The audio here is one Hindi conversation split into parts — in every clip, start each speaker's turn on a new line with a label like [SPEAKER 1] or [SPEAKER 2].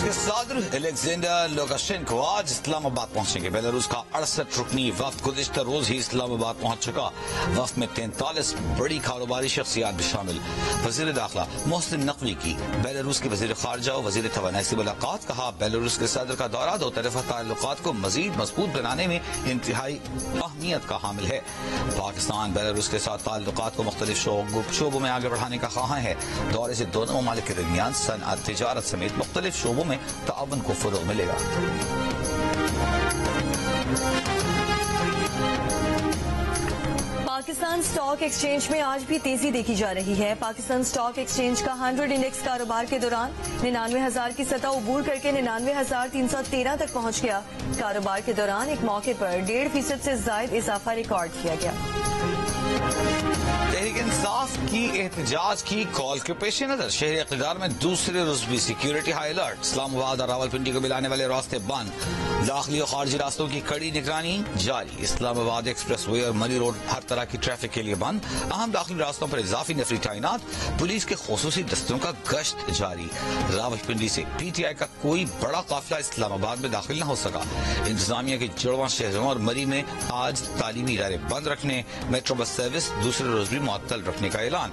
[SPEAKER 1] के सदर अलेक्जेंडर लुकाशेंको आज इस्लामाबाद पहुंचेंगे। बेलारूस का 68 रुकनी वफ्द गुज़िश्ता रोज ही इस्लामाबाद पहुंच चुका। वफ्द में 43 बड़ी कारोबारी शख्सियात भी शामिल। वजीर दाखिला मोहसिन नकवी की बेलारूस के वजीर खारजा और वजीर तवानाई से मुलाकात। कहा बेलारूस के सदर का दौरा दो तरफा ताल्लुकात को मजीद मजबूत बनाने में इंतहाई अहमियत का हामिल है। पाकिस्तान बेलारूस के साथ ताल्लुकात को मुख्तलिफ शोबों में आगे बढ़ाने का ख्वाह है। दौरे से दोनों ममालिक के दरमियान सनअत, तिजारत समेत मुख्तलिफ शोबों में ताउन को फरोग मिलेगा।
[SPEAKER 2] पाकिस्तान स्टॉक एक्सचेंज में आज भी तेजी देखी जा रही है। पाकिस्तान स्टॉक एक्सचेंज का 100 इंडेक्स कारोबार के दौरान 99,000 की सतह उबूर करके 99,313 तक पहुंच गया। कारोबार के दौरान एक मौके पर 1.5% से ज्यादा इजाफा रिकॉर्ड किया गया।
[SPEAKER 1] तहरीक इंसाफ की एहतजाज की कॉल के पेश नजर शहर इक़्तिदार में दूसरे रोज भी सिक्योरिटी हाई अलर्ट। इस्लामाबाद और रावलपिंडी को मिलाने वाले रास्ते बंद। दाखिली और खारजी रास्तों की कड़ी निगरानी जारी। इस्लामाबाद एक्सप्रेस वे और मरी रोड हर तरह की ट्रैफिक के लिए बंद। अहम दाखिली रास्तों पर इजाफी नफरी तैनात। पुलिस के खुसूसी दस्तों का गश्त जारी। रावलपिंडी से PTI का कोई बड़ा काफिला इस्लामाबाद में दाखिल न हो सका। इंतजामिया के जुड़वा शहरों और मरी में आज तालीमी इदारे बंद रखने, मेट्रो बस सर्विस दूसरे रोज भी मुअत्तल रखने का ऐलान।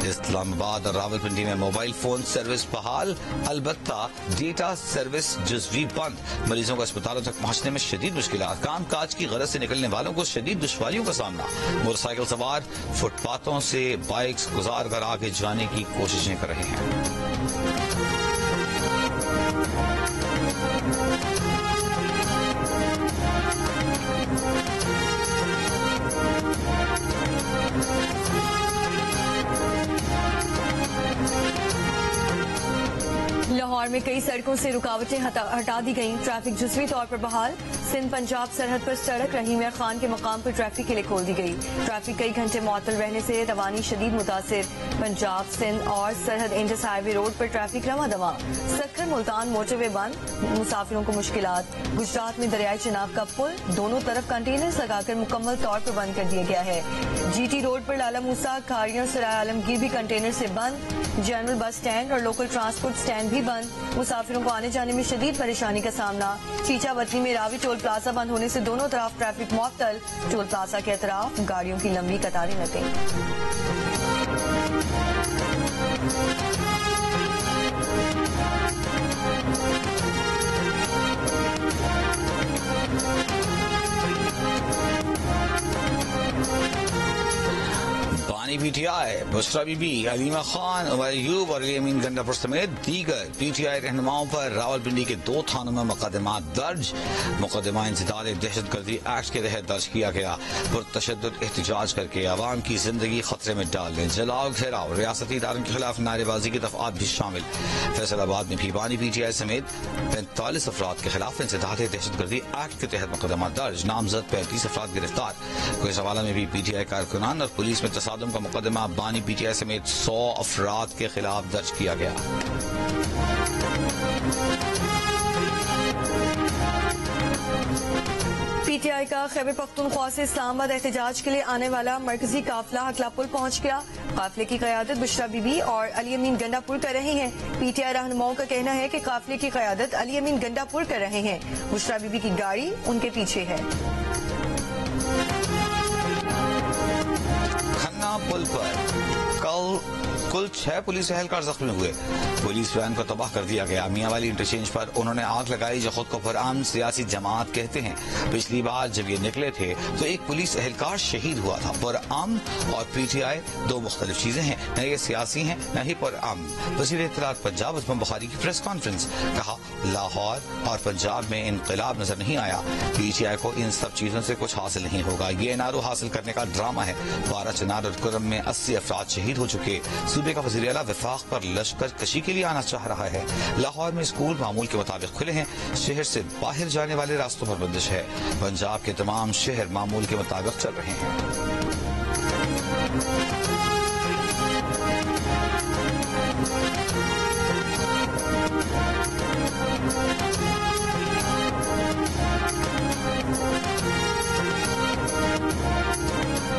[SPEAKER 1] इस्लामाबाद और रावलपिंडी में मोबाइल फोन सर्विस बहाल, अलबत्ता डेटा सर्विस जुज़वी बंद। मरीजों को अस्पतालों तक पहुंचने में शदीद मुश्किलात। काम काज की गरज से निकलने वालों को शदीद दुश्वारियों का सामना। मोटरसाइकिल सवार फुटपाथों से बाइक्स गुजार कर आगे जाने की कोशिशें कर रहे हैं।
[SPEAKER 2] लाहौर में कई सड़कों से रुकावटें हटा दी गईं। ट्रैफिक जुज़वी तौर पर बहाल। सिंध पंजाब सरहद पर सड़क रहीमिया खान के मकाम पर ट्रैफिक के लिए खोल दी गई। ट्रैफिक कई घंटे मुअत्तल रहने से रवानी शदीद मुतासिर। पंजाब सिंध और सरहद इंडस हाईवे रोड पर ट्रैफिक रवा दवा। सक्कर मुल्तान मोटरवे बंद, मुसाफिरों को मुश्किलात। गुजरात में दरियाई चिनाब का पुल दोनों तरफ कंटेनर्स लगाकर मुकम्मल तौर पर बंद कर दिया गया है। GT रोड पर लाला मूसा, खारियां, सराय आलमगीर भी कंटेनर से बंद। जनरल बस स्टैंड और लोकल ट्रांसपोर्ट स्टैंड भी बंद। मुसाफिरों को आने जाने में शदीद परेशानी का सामना। चीचावतनी में रावी टोल प्लाजा बंद होने से दोनों तरफ ट्रैफिक मुअत्तल। टोल प्लाजा के अतराफ गाड़ियों की लंबी कतारें लग गईं।
[SPEAKER 1] PTI बुशरा बीबी, अलीमा खान, उमर अयूब और अमीन गंडापुर समेत दीगर PTI रहनुमाओं पर रावलपिंडी के 2 थानों में मुकदमा दर्ज। मुकदमा इंसदाद दहशतगर्दी एक्ट के तहत दर्ज किया गया। पुरतशद्दुद एहतजाज करके आवाम की जिंदगी खतरे में डालने, जलाओ घेराव, रियासती इदारों के खिलाफ नारेबाजी की दफात भी शामिल। फैसलाबाद में भी बानी PTI समेत 45 अफराद के खिलाफ इंसदाद दहशतगर्दी एक्ट के तहत मुकदमा दर्ज। नामजद 35 अफराद गिरफ्तार। कोइसवाला में भी PTI कारकुनान और पुलिस में तसादुम का मुकदमा बानी PTI समेत 100 अफराद के खिलाफ दर्ज किया गया।
[SPEAKER 2] PTI का खैबर पख्तूनख्वा से इस्लामाबाद एहतजाज के लिए आने वाला मरकजी काफिला हकला पुल पहुंच गया। काफिले की क़यादत बुशरा बीबी और अली अमीन गंडापुर कर रहे हैं। PTI रहनुमाओं का कहना है कि काफिले की क़यादत अली अमीन गंडापुर कर रहे हैं। बुशरा बीबी की गाड़ी उनके पीछे है।
[SPEAKER 1] खन्ना पुल पर कल कुल 6 पुलिस एहलकार जख्मी हुए। पुलिस वैन को तबाह कर दिया गया। मियांवाली इंटरचेंज पर उन्होंने आग लगाई जो खुद को पुरअमन सियासी जमात कहते हैं। पिछली बार जब ये निकले थे तो एक पुलिस एहलकार शहीद हुआ था। पुरअमन और PTI 2 मुख्तलिफ चीजें हैं। न ये सियासी हैं न ही पुरअमन। वज़ीर इत्तलात पंजाब उस्मान बुखारी की प्रेस कॉन्फ्रेंस। कहा लाहौर और पंजाब में इनकलाब नजर नहीं आया। PTI को इन सब चीजों से कुछ हासिल नहीं होगा। ये नारो हासिल करने का ड्रामा है। 12 चनार और कुरम में 80 अफराद शहीद हो चुके। सूबे का वज़ीर आला वफाक पर लश्कर कशी के लिए आना चाह रहा है। लाहौर में स्कूल मामूल के मुताबिक खुले हैं। शहर से बाहर जाने वाले रास्तों पर बंदिश है। पंजाब के तमाम शहर मामूल के मुताबिक चल रहे हैं।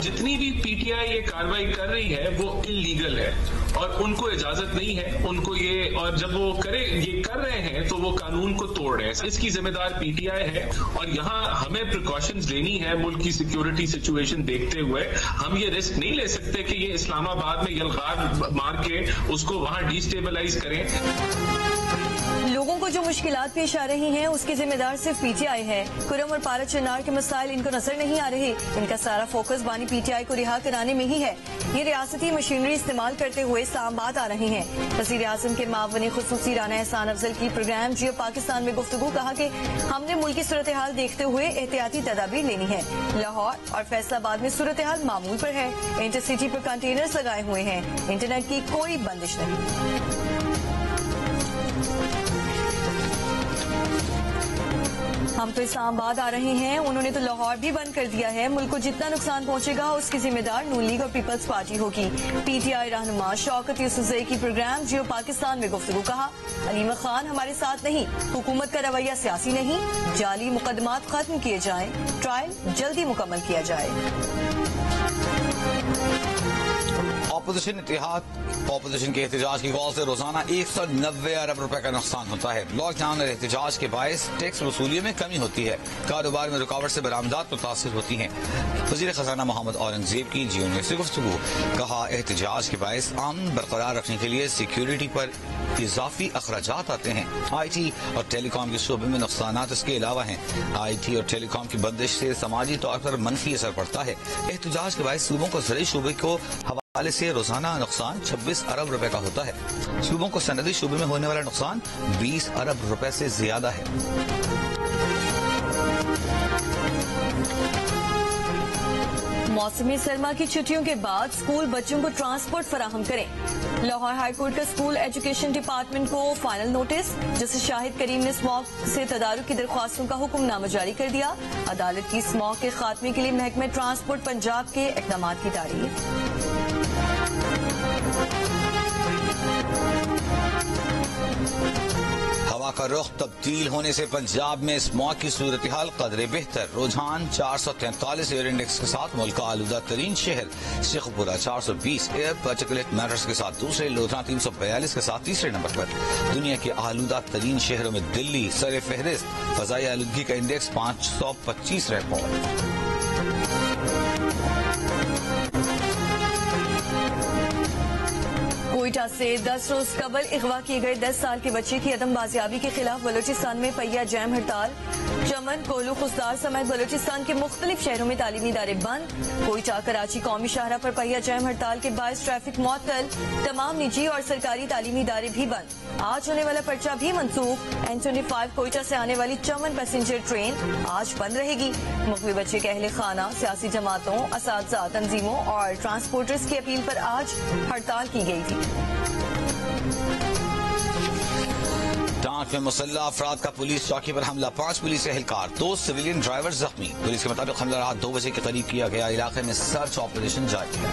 [SPEAKER 3] जितनी भी PTI ये कार्रवाई कर रही है वो इलीगल है और उनको इजाजत नहीं है उनको ये, और जब वो ये कर रहे हैं तो वो कानून को तोड़ रहे हैं। इसकी जिम्मेदार पीटीआई है और यहाँ हमें प्रिकॉशंस लेनी है। मुल्क की सिक्योरिटी सिचुएशन देखते हुए हम ये रिस्क नहीं ले सकते कि ये इस्लामाबाद में यलगार मार के उसको वहां डिस्टेबलाइज करें।
[SPEAKER 2] लोगों को जो मुश्किलात पेश आ रही हैं उसकी जिम्मेदार सिर्फ पीटीआई है। कुरम और पारा चन्नार के मसाइल इनको नजर नहीं आ रहे। इनका सारा फोकस बानी पीटीआई को रिहा कराने में ही है। ये रियासती मशीनरी इस्तेमाल करते हुए इस्लामाबाद आ रहे हैं। वज़ीर आज़म के मावने खुसूसी राना एहसान अफजल की प्रोग्राम जियो पाकिस्तान में गुफ्तगू कहा कि हमने मुल्क की सूरत हाल देखते हुए एहतियाती तदाबीर लेनी है। लाहौर और फैसलाबाद में सूरत हाल मामूल पर है। इंटरसिटी पर कंटेनर्स लगाए हुए हैं। इंटरनेट की कोई बंदिश नहीं। हम तो इस्लामाबाद आ रहे हैं, उन्होंने तो लाहौर भी बंद कर दिया है। मुल्क को जितना नुकसान पहुंचेगा उसकी जिम्मेदार नून लीग और पीपल्स पार्टी होगी। पीटीआई रहनुमा शौकत यूसुफजई की प्रोग्राम जियो पाकिस्तान में गुफ्तगू कहा, अलीमा खान हमारे साथ नहीं, हुकूमत का रवैया सियासी नहीं, जाली मुकदमात खत्म किए जाएं, ट्रायल जल्दी मुकम्मल किया जाए।
[SPEAKER 1] ऑपोजिशन के एहतजाज की कॉल से रोजाना 190 अरब रुपए का नुकसान होता है। लॉकडाउन और एहतजाज के बायस टैक्स वसूलियों में कमी होती है। कारोबार में रुकावट से बरामदात मुतासिर होती हैं। वजीर खजाना मोहम्मद औरंगजेब की जियो न्यूज़ से गुफ्तगू, कहा एहतजाज के बायस अमन बरकरार रखने के लिए सिक्योरिटी पर इजाफी अखराजात आते हैं। IT और टेलीकॉम के शोबे में नुकसान इसके अलावा हैं। IT और टेलीकॉम की बंदिश से समाजी तौर पर मनफी असर पड़ता है। एहतजाज के बायस सूबों को ज़रूरी शोबे को हवाले से रोजाना नुकसान 26 अरब रुपए का होता है। सूबों को सनदी शोबे में होने वाला नुकसान 20 अरब रुपए से ज्यादा है।
[SPEAKER 2] मौसमी सरमा की छुट्टियों के बाद स्कूल बच्चों को ट्रांसपोर्ट फराहम करें। लाहौर हाईकोर्ट का स्कूल एजुकेशन डिपार्टमेंट को फाइनल नोटिस। जस्टिस शाहिद करीम ने स्मॉग से तदारुक की दरख्वास्तों का हुक्मनामा जारी कर दिया। अदालत की स्मॉग के खात्मे के लिए महकमे ट्रांसपोर्ट पंजाब के इकदाम की तारीफ।
[SPEAKER 1] हवा का रुख तब्दील होने से पंजाब में स्मॉग की सूरत हाल कदरे बेहतर। रुझान 443 एयर इंडेक्स के साथ मुल्क का आलूदा तरीन शहर शेखपुरा 420 एयर पार्टिकुलेट मैटर्स के साथ दूसरे, लोधरा 342 के साथ तीसरे नंबर पर। दुनिया के आलूदा तरीन शहरों में दिल्ली सर फहरिस्त। फजाई आलूदगी का इंडेक्स 525 रिकॉर्ड।
[SPEAKER 2] कोयटा से 10 रोज कबल अगवा किए गए 10 साल के बच्चे की अदम बाजियाबी के खिलाफ बलूचिस्तान में पहिया जैम हड़ताल। चमन, कोलू, खुसदार समेत बलूचिस्तान के मुख्तलिफ शहरों में तालीमी इदारे बंद। कोयटा कराची कौमी शाहरा पर पहिया जैम हड़ताल के बायस ट्रैफिक मुअत्तल। तमाम निजी और सरकारी तालीमी इदारे भी बंद। आज होने वाला पर्चा भी मनसूख। N25 कोयटा से आने वाली चमन पैसेंजर ट्रेन आज बंद रहेगी। मुख्तलिफ बच्चे के अहले खाना, सियासी जमातों, असातिज़ा, तंजीमों और ट्रांसपोर्टर्स की अपील पर आज हड़ताल की गई थी।
[SPEAKER 1] टांक में मुसल्लह अफराद का पुलिस चौकी पर हमला। 5 पुलिस एहलकार, 2 सिविलियन ड्राइवर जख्मी। पुलिस के मुताबिक हमला रात 2 बजे के करीब किया गया। इलाके में सर्च ऑपरेशन जारी है।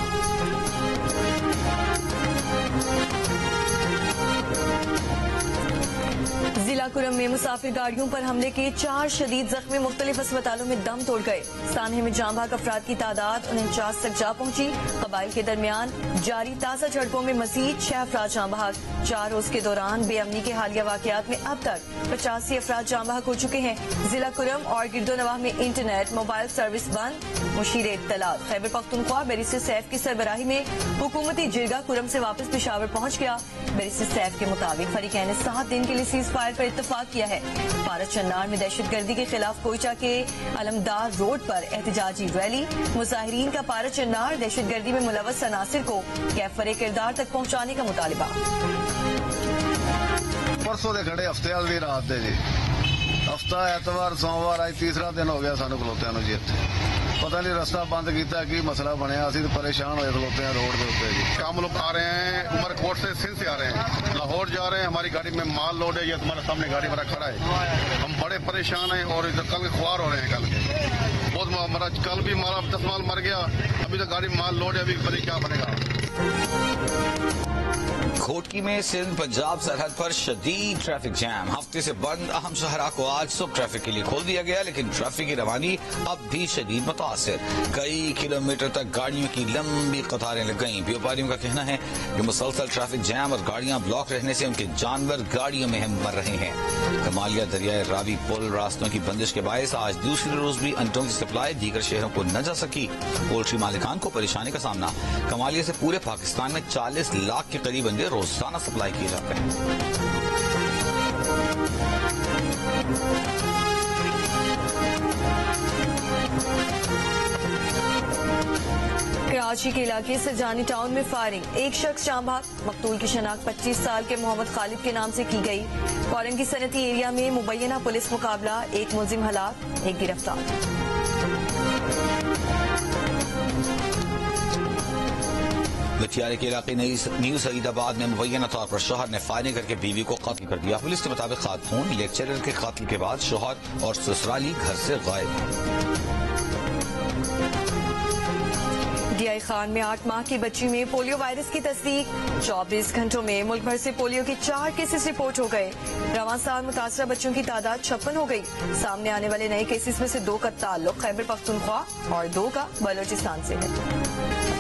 [SPEAKER 2] जिला कुरम में मुसाफिर गाड़ियों पर हमले के 4 शदीद जख्मी मुख्तलिफ अस्पतालों में दम तोड़ गए। सानहे में जाम भाग अफराद की तादाद 49 तक जा पहुंची। कबाइल के दरमियान जारी ताज़ा झड़पों में मजीद 6 अफराद जाम भाग। 4 रोज के दौरान बेअमनी के हालिया वाकयात में अब तक 85 अफराद जाम भाग हो चुके हैं। जिला कुरम और गिरदोनवाह में इंटरनेट मोबाइल सर्विस बंद। मुशीर इत्तलात खैबर पख्तूनख्वा बैरिस्टर सैफ की सरबराही में हुकूमती जिरगा कुरम से वापस पेशावर पहुंच गया। बैरिस्टर सैफ के मुताबिक फरीकैन ने 7 दिन के लिए सीज फायर पर इत्तफाक किया है। पारा चन्नार में दहशतगर्दी के खिलाफ कोयटा के अलमदार रोड पर एहतजाजी रैली। मुजाहिरीन का पारा चन्नार दहशतगर्दी में मुलव्वस अनासिर को कैफरे किरदार तक पहुंचाने का मुतालिबा।
[SPEAKER 4] परसों के खड़े हफ्ते वाल भी रात दे जी हफ्ता एतवार सोमवार आज तीसरा दिन हो गया सानू खलोत्या जी। इत्थे पता नहीं रास्ता बंद किया की मसला बनया, असं तो परेशान होए खलोते हैं रोड के उत्ते जी।
[SPEAKER 5] काम लोग आ रहे हैं उमरकोट से सिंध से आ रहे हैं, लाहौर जा रहे हैं। हमारी गाड़ी में माल लोड है, ये तुम्हारे सामने गाड़ी मेरा खड़ा है। हम बड़े परेशान हैं और इधर कल के ख्वार हो रहे हैं। कल के बहुत हमारा कल भी हमारा 10 माल मर गया। अभी तो गाड़ी में माल लोड है, अभी पता क्या बनेगा।
[SPEAKER 1] घोटकी में सिंध पंजाब सरहद पर शदीद ट्रैफिक जैम। हफ्ते से बंद अहम शहरा को आज सुबह ट्रैफिक के लिए खोल दिया गया, लेकिन ट्रैफिक की रवानी अब भी शदीद मुतासिर। कई किलोमीटर तक गाड़ियों की लंबी कतारें लग गईं। व्यापारियों का कहना है कि मुसलसल ट्रैफिक जैम और गाड़ियां ब्लॉक रहने से उनके जानवर गाड़ियों में मर रहे हैं। कमालिया दरियाए रावी पुल रास्तों की बंदिश के बायस आज दूसरे रोज भी अंडों की सप्लाई दीगर शहरों को न जा सकी। पोल्ट्री मालिकान को परेशानी का सामना। कमालिया से पूरे पाकिस्तान में 40 लाख के करीब अंडे रोजाना सप्लाई किए जाते हैं।
[SPEAKER 2] कराची के इलाके से जानी टाउन में फायरिंग, एक शख्स जाम भाग। मकतूल की शनाख्त 25 साल के मोहम्मद खालिद के नाम से की गई। कॉलन की सनती एरिया में मुबैना पुलिस मुकाबला, एक मुलजिम हलाक, एक गिरफ्तार।
[SPEAKER 1] लठियारे के इलाके न्यू सईदाबाद में मुबैना तौर पर शोहर ने फायरिंग करके बीवी को कत्ल कर दिया। पुलिस के मुताबिक खातून लेक्चरर के कत्ल के बाद शोहर और ससुराली घर से गायब।
[SPEAKER 2] डीआई खान में 8 माह की बच्ची में पोलियो वायरस की तस्दीक। 24 घंटों में मुल्क भर से पोलियो के 4 केसेस रिपोर्ट हो गए। रवां साल मुतासरा बच्चों की तादाद 56 हो गई। सामने आने वाले नए केसेस में से 2 का ताल्लुक खैबर पख्तूनख्वा और 2 का बलोचिस्तान से है।